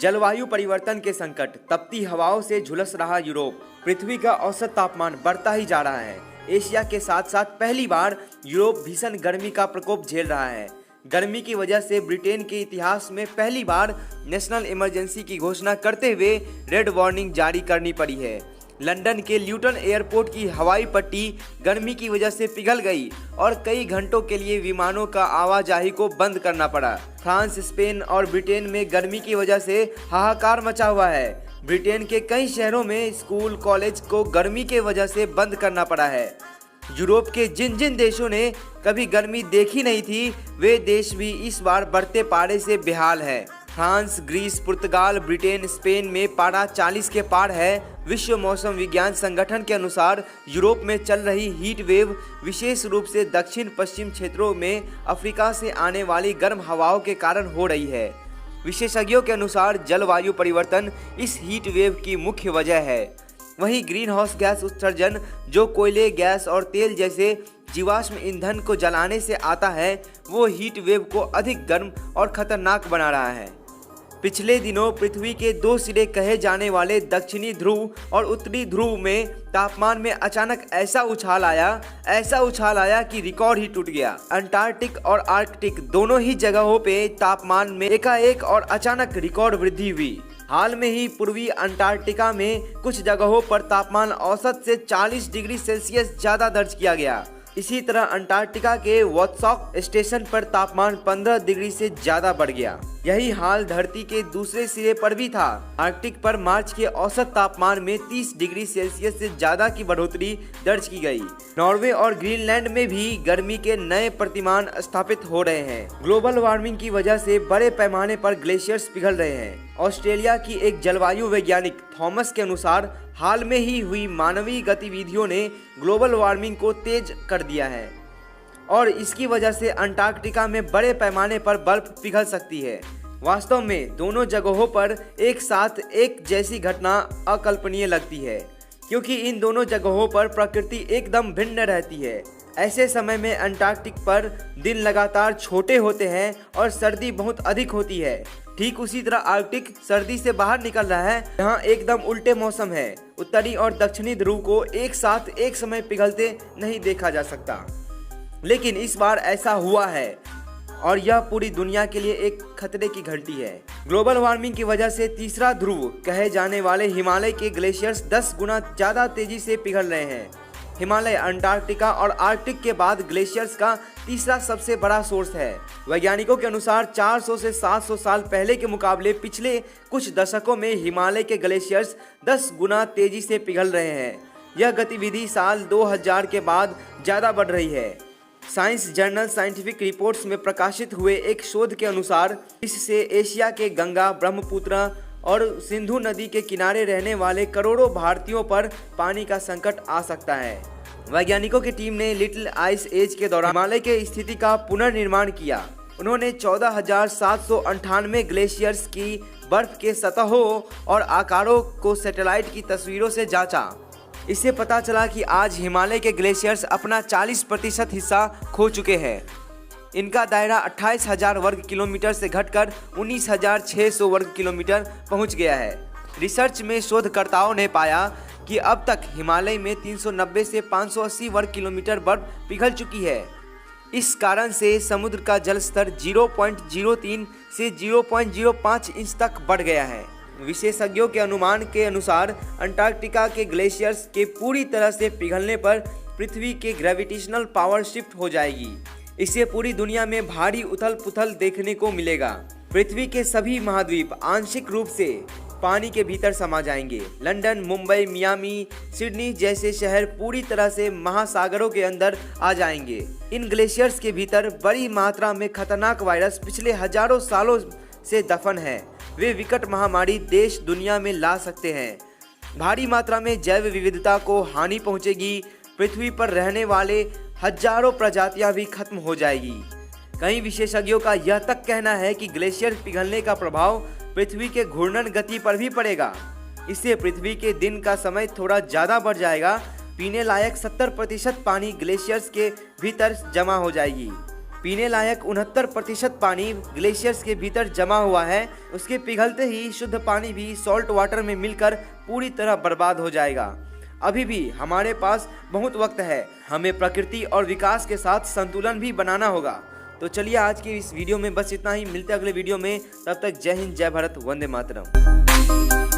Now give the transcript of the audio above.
जलवायु परिवर्तन के संकट, तपती हवाओं से झुलस रहा यूरोप। पृथ्वी का औसत तापमान बढ़ता ही जा रहा है। एशिया के साथ साथ पहली बार यूरोप भीषण गर्मी का प्रकोप झेल रहा है। गर्मी की वजह से ब्रिटेन के इतिहास में पहली बार नेशनल इमरजेंसी की घोषणा करते हुए रेड वार्निंग जारी करनी पड़ी है। लंदन के ल्यूटन एयरपोर्ट की हवाई पट्टी गर्मी की वजह से पिघल गई और कई घंटों के लिए विमानों का आवाजाही को बंद करना पड़ा। फ्रांस, स्पेन और ब्रिटेन में गर्मी की वजह से हाहाकार मचा हुआ है। ब्रिटेन के कई शहरों में स्कूल, कॉलेज को गर्मी के वजह से बंद करना पड़ा है। यूरोप के जिन जिन देशों ने कभी गर्मी देखी नहीं थी, वे देश भी इस बार बढ़ते पारे से बेहाल है। फ्रांस, ग्रीस, पुर्तगाल, ब्रिटेन, स्पेन में पारा 40 के पार है। विश्व मौसम विज्ञान संगठन के अनुसार यूरोप में चल रही हीट वेव विशेष रूप से दक्षिण पश्चिम क्षेत्रों में अफ्रीका से आने वाली गर्म हवाओं के कारण हो रही है। विशेषज्ञों के अनुसार जलवायु परिवर्तन इस हीट वेव की मुख्य वजह है। वहीं ग्रीन हाउस गैस उत्सर्जन, जो कोयले, गैस और तेल जैसे जीवाश्म ईंधन को जलाने से आता है, वो हीट वेव को अधिक गर्म और खतरनाक बना रहा है। पिछले दिनों पृथ्वी के दो सिरे कहे जाने वाले दक्षिणी ध्रुव और उत्तरी ध्रुव में तापमान में अचानक ऐसा उछाल आया कि रिकॉर्ड ही टूट गया। अंटार्कटिक और आर्कटिक दोनों ही जगहों पे तापमान में एकाएक और अचानक रिकॉर्ड वृद्धि हुई। हाल में ही पूर्वी अंटार्कटिका में कुछ जगहों पर तापमान औसत से 40 डिग्री सेल्सियस ज़्यादा दर्ज किया गया। इसी तरह अंटार्कटिका के वोत्सॉक स्टेशन पर तापमान 15 डिग्री से ज़्यादा बढ़ गया। यही हाल धरती के दूसरे सिरे पर भी था। आर्कटिक पर मार्च के औसत तापमान में 30 डिग्री सेल्सियस से ज़्यादा की बढ़ोतरी दर्ज की गई। नॉर्वे और ग्रीनलैंड में भी गर्मी के नए प्रतिमान स्थापित हो रहे हैं। ग्लोबल वार्मिंग की वजह से बड़े पैमाने पर ग्लेशियर्स पिघल रहे हैं। ऑस्ट्रेलिया की एक जलवायु वैज्ञानिक थॉमस के अनुसार हाल में ही हुई मानवीय गतिविधियों ने ग्लोबल वार्मिंग को तेज कर दिया है और इसकी वजह से अंटार्कटिका में बड़े पैमाने पर बर्फ पिघल सकती है। वास्तव में दोनों जगहों पर एक साथ एक जैसी घटना अकल्पनीय लगती है, क्योंकि इन दोनों जगहों पर प्रकृति एकदम भिन्न रहती है। ऐसे समय में अंटार्कटिक पर दिन लगातार छोटे होते हैं और सर्दी बहुत अधिक होती है। ठीक उसी तरह आर्कटिक सर्दी से बाहर निकल रहा है, यहाँ एकदम उल्टे मौसम है। उत्तरी और दक्षिणी ध्रुव को एक साथ एक समय पिघलते नहीं देखा जा सकता, लेकिन इस बार ऐसा हुआ है और यह पूरी दुनिया के लिए एक खतरे की घंटी है। ग्लोबल वार्मिंग की वजह से तीसरा ध्रुव कहे जाने वाले हिमालय के ग्लेशियर्स 10 गुना ज़्यादा तेजी से पिघल रहे हैं। हिमालय अंटार्कटिका और आर्कटिक के बाद ग्लेशियर्स का तीसरा सबसे बड़ा सोर्स है। वैज्ञानिकों के अनुसार 400 से 700 साल पहले के मुकाबले पिछले कुछ दशकों में हिमालय के ग्लेशियर्स 10 गुना तेजी से पिघल रहे हैं। यह गतिविधि साल 2000 के बाद ज़्यादा बढ़ रही है। साइंस जर्नल साइंटिफिक रिपोर्ट्स में प्रकाशित हुए एक शोध के अनुसार इससे एशिया के गंगा, ब्रह्मपुत्र और सिंधु नदी के किनारे रहने वाले करोड़ों भारतीयों पर पानी का संकट आ सकता है। वैज्ञानिकों की टीम ने लिटिल आइस एज के दौरान हिमालय के स्थिति का पुनर्निर्माण किया। उन्होंने 14,798 ग्लेशियर्स की बर्फ के सतहों और आकारों को सैटेलाइट की तस्वीरों से जांचा। इससे पता चला कि आज हिमालय के ग्लेशियर्स अपना 40% हिस्सा खो चुके हैं। इनका दायरा 28,000 वर्ग किलोमीटर से घटकर 19,600 वर्ग किलोमीटर पहुंच गया है। रिसर्च में शोधकर्ताओं ने पाया कि अब तक हिमालय में 390 से 580 वर्ग किलोमीटर बर्फ पिघल चुकी है। इस कारण से समुद्र का जल स्तर 0.03 से 0.05 इंच तक बढ़ गया है। विशेषज्ञों के अनुमान के अनुसार अंटार्कटिका के ग्लेशियर्स के पूरी तरह से पिघलने पर पृथ्वी के ग्रेविटेशनल पावर शिफ्ट हो जाएगी। इससे पूरी दुनिया में भारी उथल पुथल देखने को मिलेगा। पृथ्वी के सभी महाद्वीप आंशिक रूप से पानी के भीतर समा जाएंगे। लंदन, मुंबई, मियामी, सिडनी जैसे शहर पूरी तरह से महासागरों के अंदर आ जाएंगे। इन ग्लेशियर्स के भीतर बड़ी मात्रा में खतरनाक वायरस पिछले हजारों सालों से दफन है। वे विकट महामारी देश दुनिया में ला सकते हैं। भारी मात्रा में जैव विविधता को हानि पहुंचेगी। पृथ्वी पर रहने वाले हजारों प्रजातियां भी खत्म हो जाएगी। कई विशेषज्ञों का यह तक कहना है कि ग्लेशियर पिघलने का प्रभाव पृथ्वी के घूर्णन गति पर भी पड़ेगा। इससे पृथ्वी के दिन का समय थोड़ा ज़्यादा बढ़ जाएगा। पीने लायक 70% पानी ग्लेशियर्स के भीतर जमा हो जाएगी। पीने लायक 69% पानी ग्लेशियर्स के भीतर जमा हुआ है। उसके पिघलते ही शुद्ध पानी भी सॉल्ट वाटर में मिलकर पूरी तरह बर्बाद हो जाएगा। अभी भी हमारे पास बहुत वक्त है, हमें प्रकृति और विकास के साथ संतुलन भी बनाना होगा। तो चलिए आज की इस वीडियो में बस इतना ही, मिलते हैं अगले वीडियो में। तब तक जय हिंद, जय भारत, वंदे मातरम।